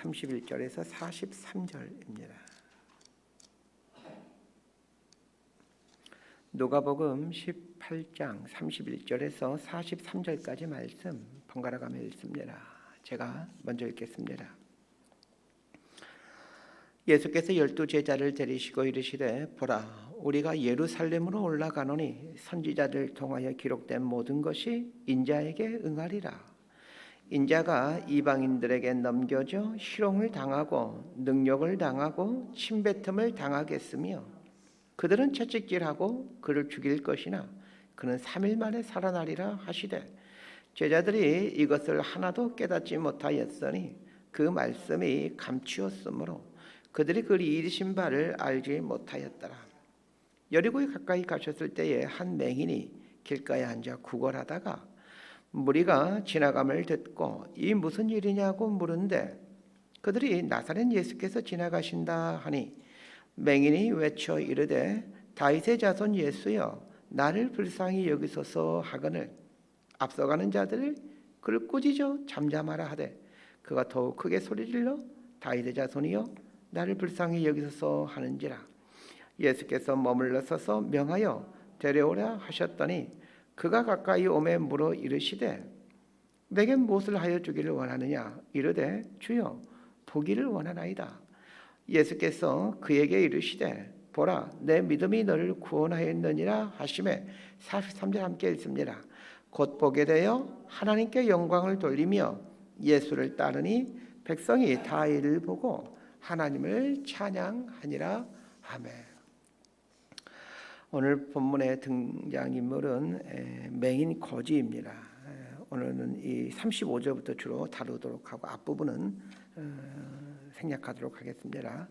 31절에서 43절입니다. 누가복음 18장 31절에서 43절까지 말씀 번갈아가며 읽습니다. 제가 먼저 읽겠습니다. 예수께서 12 제자를 데리시고 이르시되 보라 우리가 예루살렘으로 올라가노니 선지자들 통하여 기록된 모든 것이 인자에게 응하리라. 인자가 이방인들에게 넘겨져 희롱을 당하고 능욕을 당하고 침뱉음을 당하겠으며 그들은 채찍질하고 그를 죽일 것이나 그는 3일 만에 살아나리라 하시되 제자들이 이것을 하나도 깨닫지 못하였으니 그 말씀이 감추었으므로 그들이 그 이르신 바를 알지 못하였더라. 여리고에 가까이 가셨을 때에 한 맹인이 길가에 앉아 구걸하다가 무리가 지나감을 듣고 이 무슨 일이냐고 물은데 그들이 나사렛 예수께서 지나가신다 하니 맹인이 외쳐 이르되 다윗의 자손 예수여 나를 불쌍히 여기소서 하거늘 앞서가는 자들을 그를 꾸짖어 잠잠하라 하되 그가 더욱 크게 소리질러 다윗의 자손이여 나를 불쌍히 여기소서 하는지라. 예수께서 머물러 서서 명하여 데려오라 하셨더니 그가 가까이 오매 물어 이르시되 내게 무엇을 하여 주기를 원하느냐 이르되 주여 보기를 원하나이다. 예수께서 그에게 이르시되 보라 내 믿음이 너를 구원하였느니라 하시매 43절 함께 읽습니다. 곧 보게 되어 하나님께 영광을 돌리며 예수를 따르니 백성이 다 이를 보고 하나님을 찬양하니라. 아멘. 오늘 본문의 등장인물은 맹인 거지입니다. 오늘은 이 35절부터 주로 다루도록 하고 앞부분은 생략하도록 하겠습니다.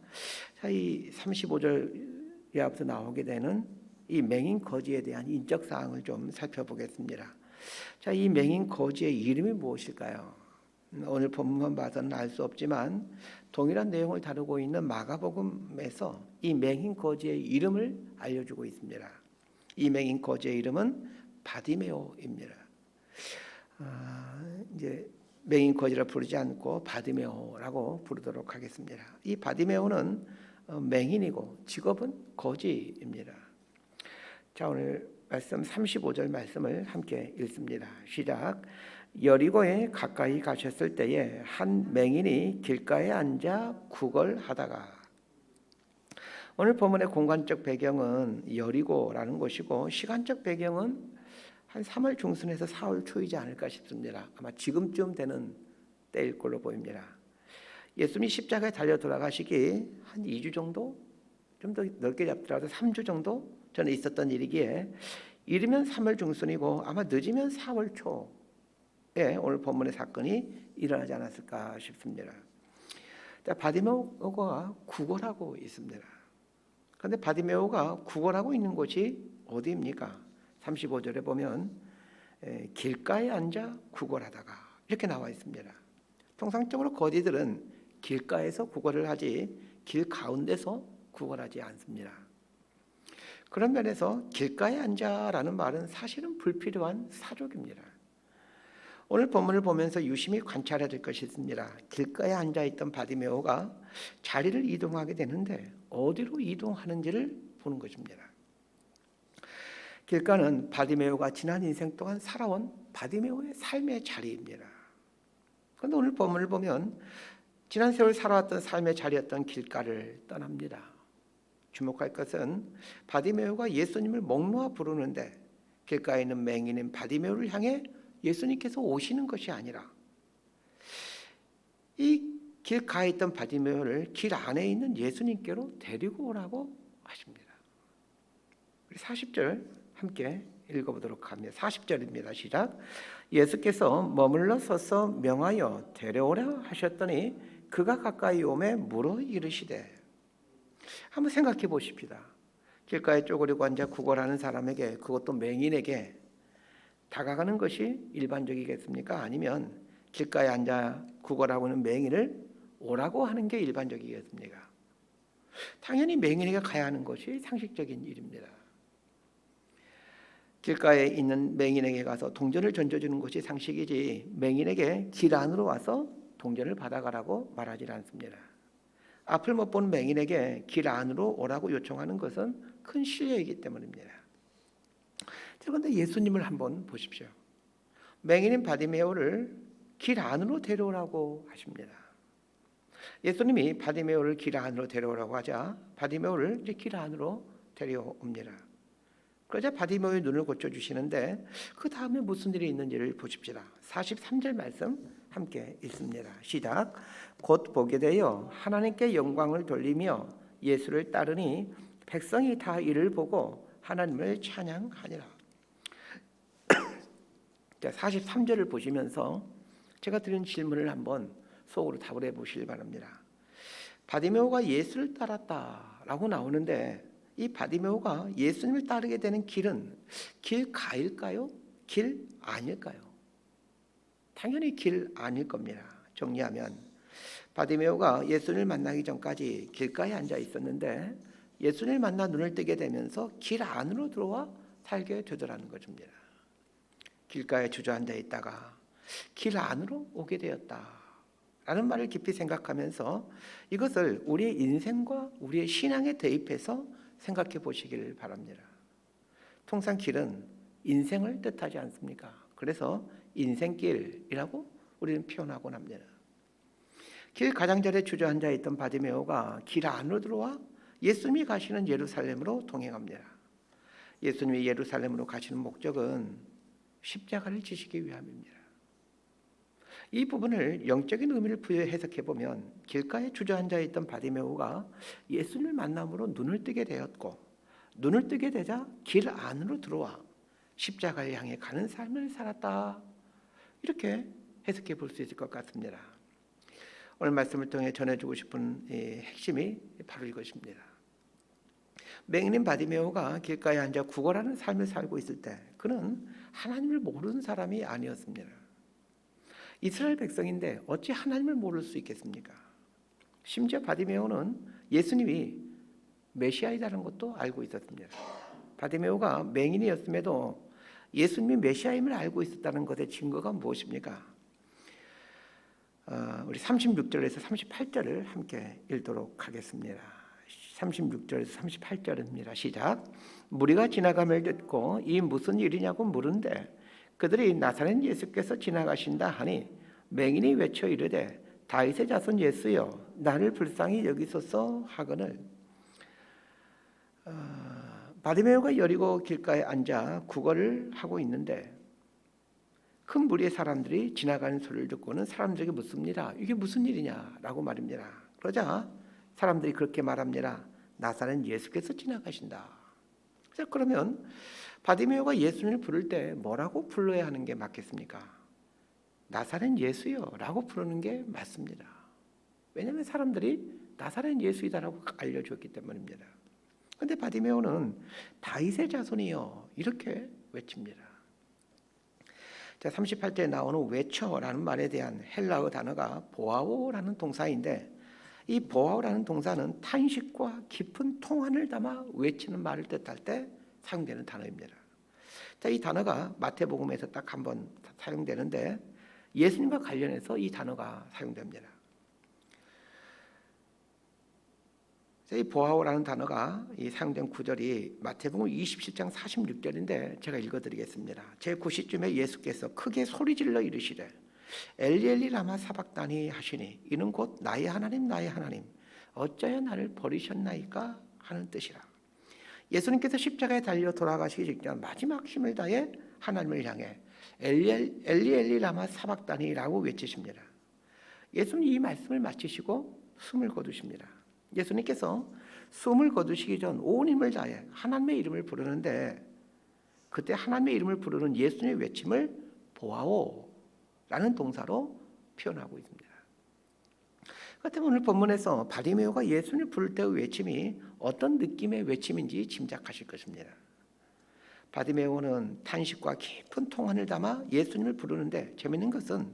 자, 이 35절 이하부터 나오게 되는 이 맹인 거지에 대한 인적 사항을 좀 살펴보겠습니다. 자, 이 맹인 거지의 이름이 무엇일까요? 오늘 본문만 봐서는 알 수 없지만 동일한 내용을 다루고 있는 마가복음에서 이 맹인 거지의 이름을 알려주고 있습니다. 이 맹인 거지의 이름은 바디메오입니다. 이제 맹인 거지라 부르지 않고 바디메오라고 부르도록 하겠습니다. 이 바디메오는 맹인이고 직업은 거지입니다. 자, 오늘 말씀 35절 말씀을 함께 읽습니다. 시작. 여리고에 가까이 가셨을 때에 한 맹인이 길가에 앉아 구걸하다가. 오늘 본문의 공간적 배경은 여리고라는 곳이고 시간적 배경은 한 3월 중순에서 4월 초이지 않을까 싶습니다. 아마 지금쯤 되는 때일 걸로 보입니다. 예수님이 십자가에 달려 돌아가시기 한 2주 정도, 좀 더 넓게 잡더라도 3주 정도 전에 있었던 일이기에 이르면 3월 중순이고 아마 늦으면 4월 초에 오늘 본문의 사건이 일어나지 않았을까 싶습니다. 바디메오가 구걸하고 있습니다. 그런데 바디메오가 구걸하고 있는 곳이 어디입니까? 35절에 보면 길가에 앉아 구걸하다가 이렇게 나와 있습니다. 통상적으로 거지들은 길가에서 구걸을 하지 길 가운데서 구걸하지 않습니다. 그런 면에서 길가에 앉아라는 말은 사실은 불필요한 사족입니다. 오늘 본문을 보면서 유심히 관찰해야 될 것이 있습니다. 길가에 앉아있던 바디메오가 자리를 이동하게 되는데 어디로 이동하는지를 보는 것입니다. 길가는 바디메오가 지난 인생 동안 살아온 바디메오의 삶의 자리입니다. 그런데 오늘 본문을 보면 지난 세월 살아왔던 삶의 자리였던 길가를 떠납니다. 주목할 것은 바디메오가 예수님을 목 놓아 부르는데 길가에 있는 맹인인 바디메오를 향해 예수님께서 오시는 것이 아니라 이 길가에 있던 바디메오를 길 안에 있는 예수님께로 데리고 오라고 하십니다. 40절 함께 읽어보도록 합니다. 40절입니다. 시작. 예수께서 머물러 서서 명하여 데려오라 하셨더니 그가 가까이 오매 물어 이르시되. 한번 생각해 보십시다. 길가에 쪼그리고 앉아 구걸하는 사람에게, 그것도 맹인에게 다가가는 것이 일반적이겠습니까? 아니면 길가에 앉아 구걸하고 있는 맹인을 오라고 하는 게 일반적이겠습니까? 당연히 맹인에게 가야 하는 것이 상식적인 일입니다. 길가에 있는 맹인에게 가서 동전을 던져주는 것이 상식이지 맹인에게 길 안으로 와서 동전을 받아가라고 말하지 않습니다. 앞을 못 본 맹인에게 길 안으로 오라고 요청하는 것은 큰 신뢰이기 때문입니다. 그런데 예수님을 한번 보십시오. 맹인인 바디메오를 길 안으로 데려오라고 하십니다. 예수님이 바디메오를 길 안으로 데려오라고 하자 바디메오를 이제 길 안으로 데려옵니다. 그러자 바디메오의 눈을 고쳐주시는데 그 다음에 무슨 일이 있는지를 보십시다. 43절 말씀 함께 읽습니다. 시작. 곧 보게 되어 하나님께 영광을 돌리며 예수를 따르니 백성이 다 이를 보고 하나님을 찬양하니라. 43절을 보시면서 제가 드린 질문을 한번 속으로 답을 해보시기 바랍니다. 바디메오가 예수를 따랐다라고 나오는데 이 바디메오가 예수님을 따르게 되는 길은 길가일까요? 길 아닐까요? 당연히 길 아닐 겁니다. 정리하면 바디메오가 예수님을 만나기 전까지 길가에 앉아 있었는데 예수님을 만나 눈을 뜨게 되면서 길 안으로 들어와 살게 되더라는 것입니다. 길가에 주저앉아 있다가 길 안으로 오게 되었다라는 말을 깊이 생각하면서 이것을 우리의 인생과 우리의 신앙에 대입해서 생각해 보시기를 바랍니다. 통상 길은 인생을 뜻하지 않습니까? 그래서 인생길이라고 우리는 표현하곤 합니다. 길 가장자리에 주저앉아 있던 바디메오가 길 안으로 들어와 예수님이 가시는 예루살렘으로 동행합니다. 예수님이 예루살렘으로 가시는 목적은 십자가를 지시기 위함입니다. 이 부분을 영적인 의미를 부여 해석해 보면 길가에 주저앉아 있던 바디메오가 예수님을 만남으로 눈을 뜨게 되었고 눈을 뜨게 되자 길 안으로 들어와 십자가를 향해 가는 삶을 살았다. 이렇게 해석해 볼 수 있을 것 같습니다. 오늘 말씀을 통해 전해주고 싶은 핵심이 바로 이것입니다. 맹인인 바디메오가 길가에 앉아 구걸하는 삶을 살고 있을 때 그는 하나님을 모르는 사람이 아니었습니다. 이스라엘 백성인데 어찌 하나님을 모를 수 있겠습니까? 심지어 바디메오는 예수님이 메시아이라는 것도 알고 있었습니다. 바디메오가 맹인이었음에도 예수님이 메시아임을 알고 있었다는 것의 증거가 무엇입니까? 우리 36절에서 38절을 함께 읽도록 하겠습니다. 36절에서 38절입니다. 시작. 무리가 지나감을 듣고 이 무슨 일이냐고 물은데 그들이 나사렛 예수께서 지나가신다 하니 맹인이 외쳐 이르되 다윗의 자손 예수여 나를 불쌍히 여기소서 하거늘. 바디메오가 여리고 길가에 앉아 구걸을 하고 있는데 큰 무리의 사람들이 지나가는 소리를 듣고는 사람들에게 묻습니다. 이게 무슨 일이냐라고 말입니다. 그러자 사람들이 그렇게 말합니다. 나사렛 예수께서 지나가신다. 자, 그러면 바디메오가 예수님을 부를 때 뭐라고 불러야 하는 게 맞겠습니까? 나사렛 예수요 라고 부르는 게 맞습니다. 왜냐하면 사람들이 나사렛 예수이다라고 알려줬기 때문입니다. 그런데 바디메오는 다윗의 자손이요 이렇게 외칩니다. 자, 38절에 나오는 외쳐라는 말에 대한 헬라어 단어가 보아오라는 동사인데 이 보아오라는 동사는 탄식과 깊은 통한을 담아 외치는 말을 뜻할 때 사용되는 단어입니다. 자, 이 단어가 마태복음에서 딱 한 번 사용되는데 예수님과 관련해서 이 단어가 사용됩니다. 자, 이 보아오라는 단어가 이 사용된 구절이 마태복음 27장 46절인데 제가 읽어드리겠습니다. 제9시쯤에 예수께서 크게 소리질러 이르시되 엘리 엘리 라마 사박다니 하시니 이는 곧 나의 하나님 나의 하나님 어찌하여 나를 버리셨나이까 하는 뜻이라. 예수님께서 십자가에 달려 돌아가시기 직전 마지막 힘을 다해 하나님을 향해 엘리 엘리 라마 사박다니라고 외치십니다. 예수님 이 말씀을 마치시고 숨을 거두십니다. 예수님께서 숨을 거두시기 전 온 힘을 다해 하나님의 이름을 부르는데 그때 하나님의 이름을 부르는 예수님의 외침을 보아오라는 동사로 표현하고 있습니다. 그렇다면 오늘 본문에서 바디메오가 예수님을 부를 때의 외침이 어떤 느낌의 외침인지 짐작하실 것입니다. 바디메오는 탄식과 깊은 통한을 담아 예수님을 부르는데 재미있는 것은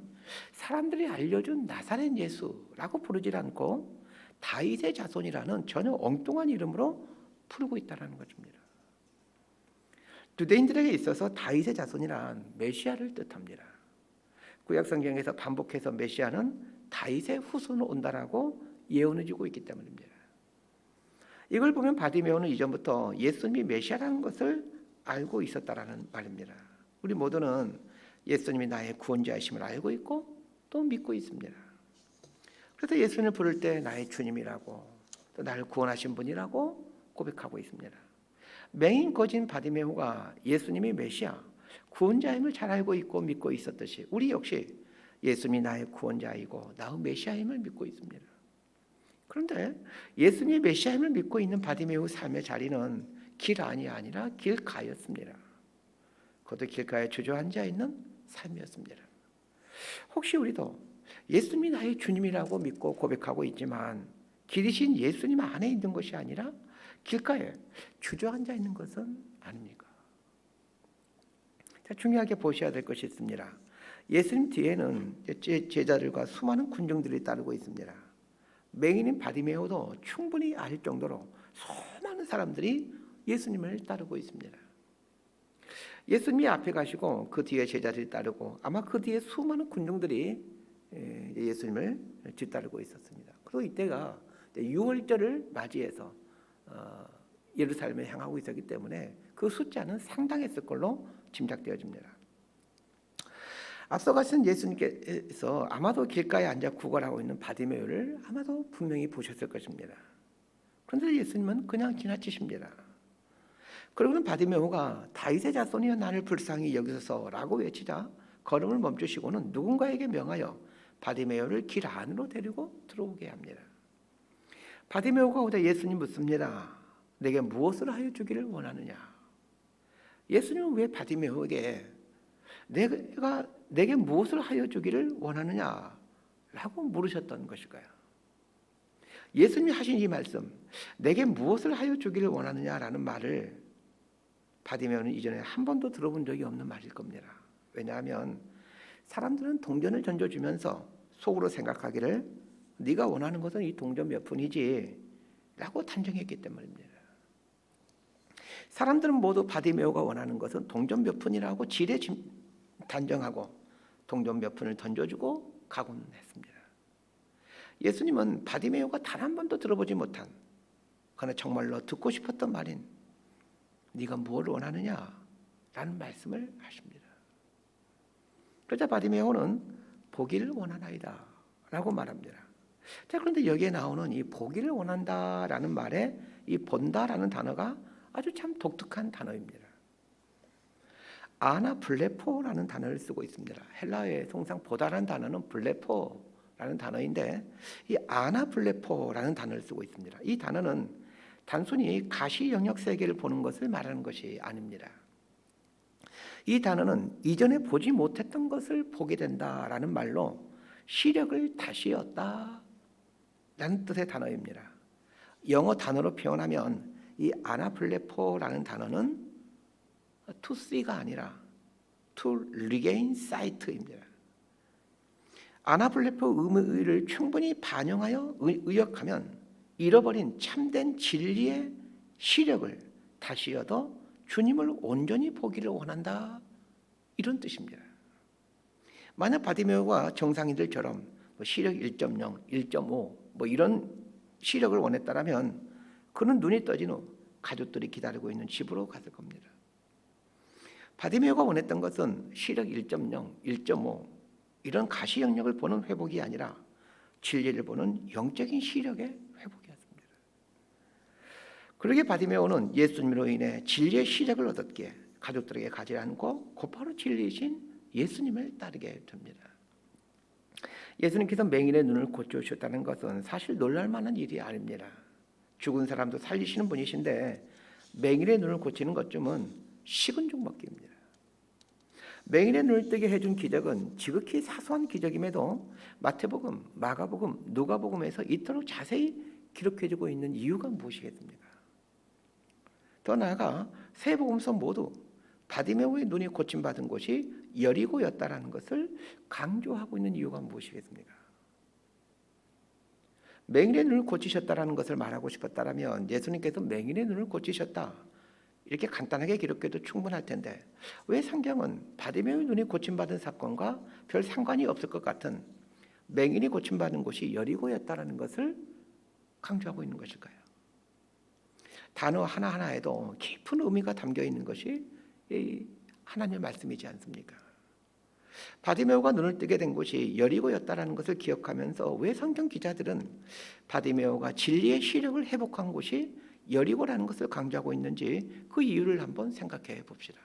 사람들이 알려준 나사렛 예수라고 부르지 않고 다윗의 자손이라는 전혀 엉뚱한 이름으로 부르고 있다는 것입니다. 유대인들에게 있어서 다윗의 자손이란 메시아를 뜻합니다. 구약 성경에서 반복해서 메시아는 다윗의 후손으로 온다라고 예언해 주고 있기 때문입니다. 이걸 보면 바디메오는 이전부터 예수님이 메시아라는 것을 알고 있었다라는 말입니다. 우리 모두는 예수님이 나의 구원자이심을 알고 있고 또 믿고 있습니다. 그래서 예수님을 부를 때 나의 주님이라고 또 나를 구원하신 분이라고 고백하고 있습니다. 맹인 거진 바디메오가 예수님이 메시아 구원자임을 잘 알고 있고 믿고 있었듯이 우리 역시 예수님이 나의 구원자이고 나의 메시아임을 믿고 있습니다. 그런데 예수님이 메시아임을 믿고 있는 바디메오 삶의 자리는 길 안이 아니라 길가였습니다. 그것도 길가에 주저앉아 있는 삶이었습니다. 혹시 우리도 예수님이 나의 주님이라고 믿고 고백하고 있지만 길이신 예수님 안에 있는 것이 아니라 길가에 주저앉아 있는 것은 아닙니까? 자, 중요하게 보셔야 될 것이 있습니다. 예수님 뒤에는 제자들과 수많은 군중들이 따르고 있습니다. 맹인인 바디메오도 충분히 알 정도로 수많은 사람들이 예수님을 따르고 있습니다. 예수님이 앞에 가시고 그 뒤에 제자들이 따르고 아마 그 뒤에 수많은 군중들이 예수님을 뒤따르고 있었습니다. 그리고 이때가 유월절을 맞이해서 예루살렘에 향하고 있었기 때문에 그 숫자는 상당했을 걸로 짐작되어집니다. 앞서 가신 예수님께서 아마도 길가에 앉아 구걸하고 있는 바디메오를 아마도 분명히 보셨을 것입니다. 그런데 예수님은 그냥 지나치십니다. 그러고는 바디메오가 다윗의 자손이여 나를 불쌍히 여기소서라고 외치자 걸음을 멈추시고는 누군가에게 명하여 바디메오를 길 안으로 데리고 들어오게 합니다. 바디메오가 오자 예수님 묻습니다. 내게 무엇을 하여 주기를 원하느냐? 예수님은 왜 바디메오에게 내게 무엇을 하여 주기를 원하느냐라고 물으셨던 것일까요? 예수님이 하신 이 말씀, 내게 무엇을 하여 주기를 원하느냐라는 말을 바디메오는 이전에 한 번도 들어본 적이 없는 말일 겁니다. 왜냐하면 사람들은 동전을 던져주면서 속으로 생각하기를 네가 원하는 것은 이 동전 몇 푼이지 라고 단정했기 때문입니다. 사람들은 모두 바디메오가 원하는 것은 동전 몇 푼이라고 지레 단정하고 동전 몇 푼을 던져주고 가곤 했습니다. 예수님은 바디메오가 단 한 번도 들어보지 못한 그러나 정말로 듣고 싶었던 말인 네가 무엇을 원하느냐 라는 말씀을 하십니다. 그러자 바디메오는 보기를 원하나이다 라고 말합니다. 자, 그런데 여기에 나오는 이 보기를 원한다라는 말에 이 본다라는 단어가 아주 참 독특한 단어입니다. 아나블레포라는 단어를 쓰고 있습니다. 헬라어의 통상 보다라는 단어는 블레포라는 단어인데 이 아나블레포라는 단어를 쓰고 있습니다. 이 단어는 단순히 가시 영역 세계를 보는 것을 말하는 것이 아닙니다. 이 단어는 이전에 보지 못했던 것을 보게 된다라는 말로 시력을 다시 얻다라는 뜻의 단어입니다. 영어 단어로 표현하면 이 아나블레포라는 단어는 to see가 아니라 to regain sight입니다. 아나블레포 의미를 충분히 반영하여 의역하면 잃어버린 참된 진리의 시력을 다시 얻어 주님을 온전히 보기를 원한다 이런 뜻입니다. 만약 바디메오가 정상인들처럼 시력 1.0, 1.5 이런 시력을 원했다면 그는 눈이 떠진 후 가족들이 기다리고 있는 집으로 갔을 겁니다. 바디메오가 원했던 것은 시력 1.0, 1.5 이런 가시 영역을 보는 회복이 아니라 진리를 보는 영적인 시력의 회복이었습니다. 그러게 바디메오는 예수님으로 인해 진리의 시력을 얻었기에 가족들에게 가지 않고 곧바로 진리이신 예수님을 따르게 됩니다. 예수님께서 맹인의 눈을 고쳐주셨다는 것은 사실 놀랄만한 일이 아닙니다. 죽은 사람도 살리시는 분이신데 맹인의 눈을 고치는 것쯤은 식은 죽 먹기입니다. 맹인의 눈을 뜨게 해준 기적은 지극히 사소한 기적임에도 마태복음, 마가복음, 누가복음에서 이토록 자세히 기록해주고 있는 이유가 무엇이겠습니까? 더 나아가 세 복음서 모두 바디메오의 눈이 고침받은 곳이 여리고였다라는 것을 강조하고 있는 이유가 무엇이겠습니까? 맹인의 눈을 고치셨다라는 것을 말하고 싶었다면 예수님께서 맹인의 눈을 고치셨다 이렇게 간단하게 기록해도 충분할 텐데 왜 성경은 바디메오의 눈이 고침받은 사건과 별 상관이 없을 것 같은 맹인이 고침받은 곳이 여리고였다라는 것을 강조하고 있는 것일까요? 단어 하나하나에도 깊은 의미가 담겨 있는 것이 이 하나님의 말씀이지 않습니까? 바디메오가 눈을 뜨게 된 곳이 여리고였다라는 것을 기억하면서 왜 성경 기자들은 바디메오가 진리의 시력을 회복한 곳이 여리고라는 것을 강조하고 있는지 그 이유를 한번 생각해 봅시다.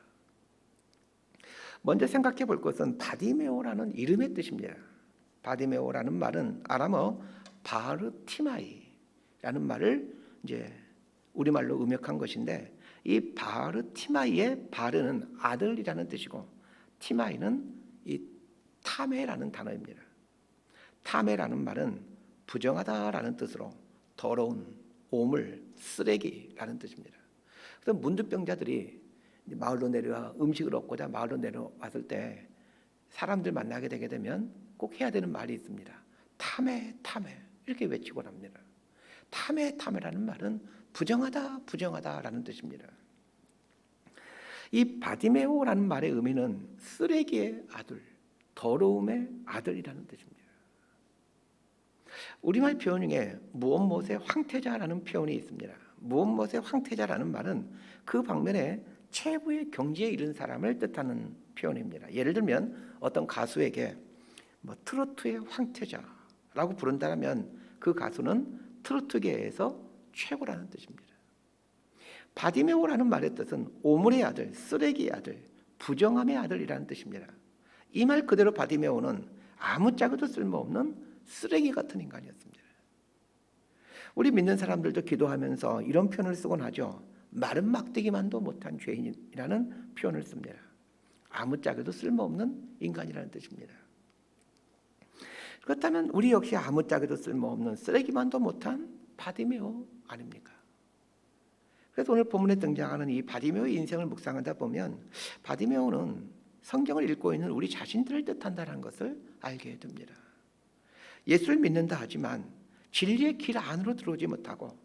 먼저 생각해 볼 것은 바디메오라는 이름의 뜻입니다. 바디메오라는 말은 아람어 바르티마이라는 말을 이제 우리말로 음역한 것인데, 이 바르티마이의 바르는 아들이라는 뜻이고 티마이는 이 타메라는 단어입니다. 타메라는 말은 부정하다라는 뜻으로 더러운, 오물, 쓰레기라는 뜻입니다. 그래서 문둥병자들이 마을로 내려와 음식을 얻고자 마을로 내려왔을 때 사람들 만나게 되게 되면 꼭 해야 되는 말이 있습니다. 타메, 타메 이렇게 외치곤 합니다. 타메, 타메라는 말은 부정하다, 부정하다라는 뜻입니다. 이 바디메오라는 말의 의미는 쓰레기의 아들, 더러움의 아들이라는 뜻입니다. 우리말 표현 중에 무엇무엇의 황태자라는 표현이 있습니다. 무엇무엇의 황태자라는 말은 그 방면에 최고의 경지에 이른 사람을 뜻하는 표현입니다. 예를 들면 어떤 가수에게 트로트의 황태자라고 부른다면 그 가수는 트로트계에서 최고라는 뜻입니다. 바디메오라는 말의 뜻은 오물의 아들, 쓰레기의 아들, 부정함의 아들이라는 뜻입니다. 이 말 그대로 바디메오는 아무짝에도 쓸모없는 쓰레기 같은 인간이었습니다. 우리 믿는 사람들도 기도하면서 이런 표현을 쓰곤 하죠. 마른 막대기만도 못한 죄인이라는 표현을 씁니다. 아무짝에도 쓸모없는 인간이라는 뜻입니다. 그렇다면 우리 역시 아무짝에도 쓸모없는 쓰레기만도 못한 바디메오 아닙니까? 그래서 오늘 본문에 등장하는 이 바디메오의 인생을 묵상하다 보면 바디메오는 성경을 읽고 있는 우리 자신들을 뜻한다는 것을 알게 됩니다. 예수를 믿는다 하지만 진리의 길 안으로 들어오지 못하고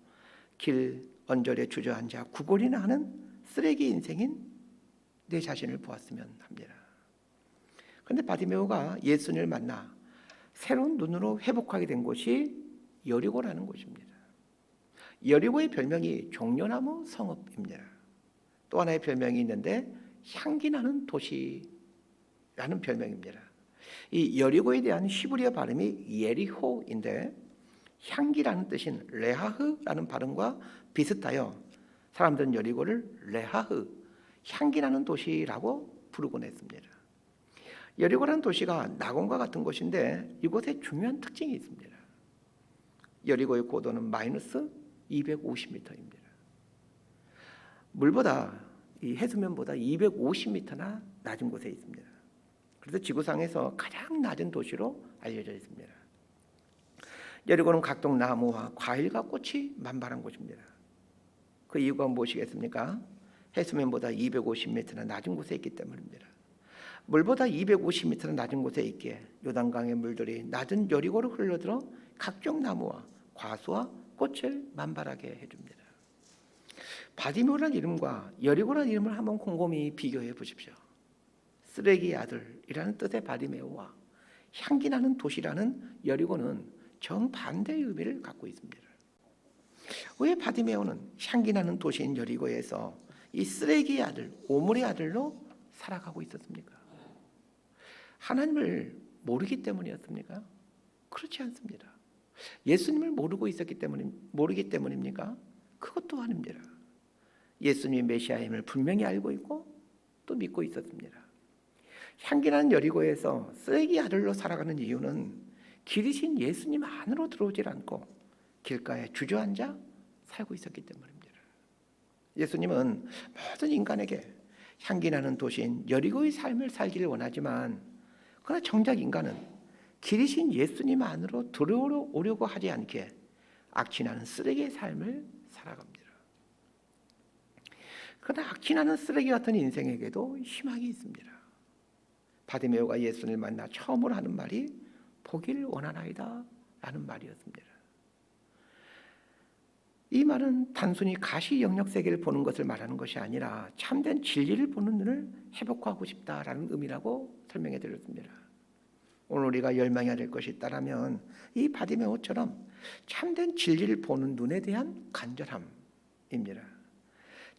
길 언저리에 주저앉아 구걸이나 하는 쓰레기 인생인 내 자신을 보았으면 합니다. 그런데 바디메오가 예수님을 만나 새로운 눈으로 회복하게 된 곳이 여리고라는 곳입니다. 여리고의 별명이 종려나무 성읍입니다. 또 하나의 별명이 있는데 향기나는 도시라는 별명입니다. 이 여리고에 대한 히브리어 발음이 예리호인데 향기라는 뜻인 레하흐라는 발음과 비슷하여 사람들은 여리고를 레하흐, 향기나는 도시라고 부르곤 했습니다. 여리고라는 도시가 낙원과 같은 곳인데 이곳에 중요한 특징이 있습니다. 여리고의 고도는 마이너스 250m입니다. 물보다 이 해수면보다 250m나 낮은 곳에 있습니다. 그래서 지구상에서 가장 낮은 도시로 알려져 있습니다. 여리고는 각종 나무와 과일과 꽃이 만발한 곳입니다. 그 이유가 무엇이겠습니까? 해수면보다 250m나 낮은 곳에 있기 때문입니다. 물보다 250m나 낮은 곳에 있기에 요단강의 물들이 낮은 여리고로 흘러들어 각종 나무와 과수와 꽃을 만발하게 해줍니다. 바디메오라는 이름과 여리고라는 이름을 한번 곰곰이 비교해 보십시오. 쓰레기의 아들이라는 뜻의 바디메오와 향기나는 도시라는 여리고는 정반대의 의미를 갖고 있습니다. 왜 바디메오는 향기나는 도시인 여리고에서 이 쓰레기의 아들, 오물의 아들로 살아가고 있었습니까? 하나님을 모르기 때문이었습니까? 그렇지 않습니다. 예수님을 모르기 때문입니까? 그것도 아닙니다. 예수님이 메시아임을 분명히 알고 있고 또 믿고 있었습니다. 향기나는 여리고에서 쓰레기 아들로 살아가는 이유는 길이신 예수님 안으로 들어오질 않고 길가에 주저앉아 살고 있었기 때문입니다. 예수님은 모든 인간에게 향기나는 도시인 여리고의 삶을 살기를 원하지만 그러나 정작 인간은 길이신 예수님 안으로 들어오려고 하지 않게 악취나는 쓰레기의 삶을 살아갑니다. 그러나 악취나는 쓰레기 같은 인생에게도 희망이 있습니다. 바디메오가 예수님을 만나 처음으로 하는 말이 보기를 원하나이다 라는 말이었습니다. 이 말은 단순히 가시 영역 세계를 보는 것을 말하는 것이 아니라 참된 진리를 보는 눈을 회복하고 싶다라는 의미라고 설명해 드렸습니다. 오늘 우리가 열망해야 될 것이 있다라면 이 바디메오처럼 참된 진리를 보는 눈에 대한 간절함입니다.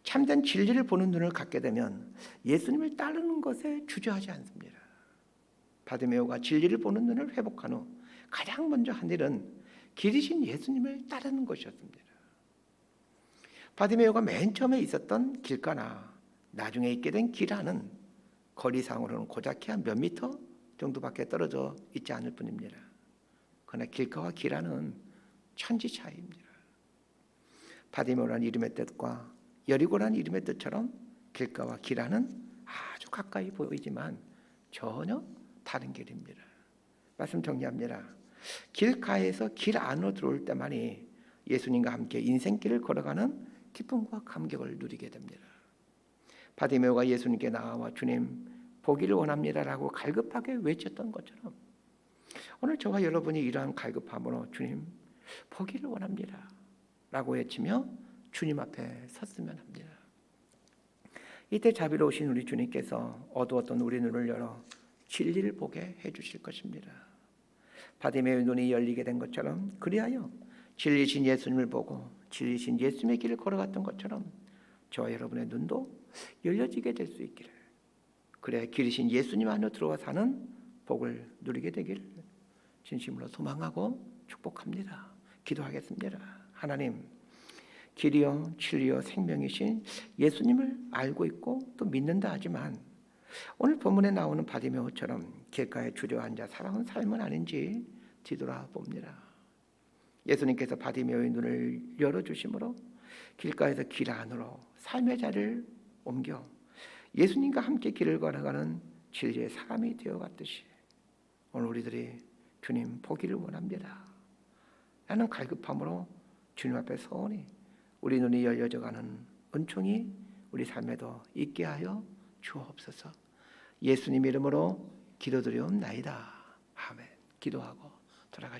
참된 진리를 보는 눈을 갖게 되면 예수님을 따르는 것에 주저하지 않습니다. 바디메오가 진리를 보는 눈을 회복한 후 가장 먼저 한 일은 길이신 예수님을 따르는 것이었습니다. 바디메오가 맨 처음에 있었던 길가나 나중에 있게 된 길안은 거리상으로는 고작해야 몇 미터 정도밖에 떨어져 있지 않을 뿐입니다. 그러나 길가와 길안은 천지 차이입니다. 바디메오라는 이름의 뜻과 여리고라는 이름의 뜻처럼 길가와 길안은 아주 가까이 보이지만 전혀 다른 길입니다. 말씀 정리합니다. 길가에서 길 안으로 들어올 때만이 예수님과 함께 인생길을 걸어가는 기쁨과 감격을 누리게 됩니다. 바디메오가 예수님께 나와 주님 보기를 원합니다라고 갈급하게 외쳤던 것처럼 오늘 저와 여러분이 이러한 갈급함으로 주님 보기를 원합니다 라고 외치며 주님 앞에 섰으면 합니다. 이때 자비로우신 우리 주님께서 어두웠던 우리 눈을 열어 진리를 보게 해주실 것입니다. 바디메오의 눈이 열리게 된 것처럼 그리하여 진리신 예수님을 보고 진리신 예수님의 길을 걸어갔던 것처럼 저와 여러분의 눈도 열려지게 될 수 있기를, 그래 길이신 예수님 안으로 들어와 사는 복을 누리게 되기를 진심으로 소망하고 축복합니다. 기도하겠습니다. 하나님, 길이요 진리요 생명이신 예수님을 알고 있고 또 믿는다 하지만 오늘 본문에 나오는 바디메오처럼 길가에 주저앉아 살아온 삶은 아닌지 뒤돌아봅니다. 예수님께서 바디메오의 눈을 열어주심으로 길가에서 길 안으로 삶의 자리를 옮겨 예수님과 함께 길을 걸어가는 진리의 사람이 되어갔듯이 오늘 우리들이 주님 보기를 원합니다 라는 갈급함으로 주님 앞에 서오니 우리 눈이 열려져가는 은총이 우리 삶에도 있게 하여 주옵소서. 예수님 이름으로 기도드리옵나이다. 아멘. 기도하고 돌아가시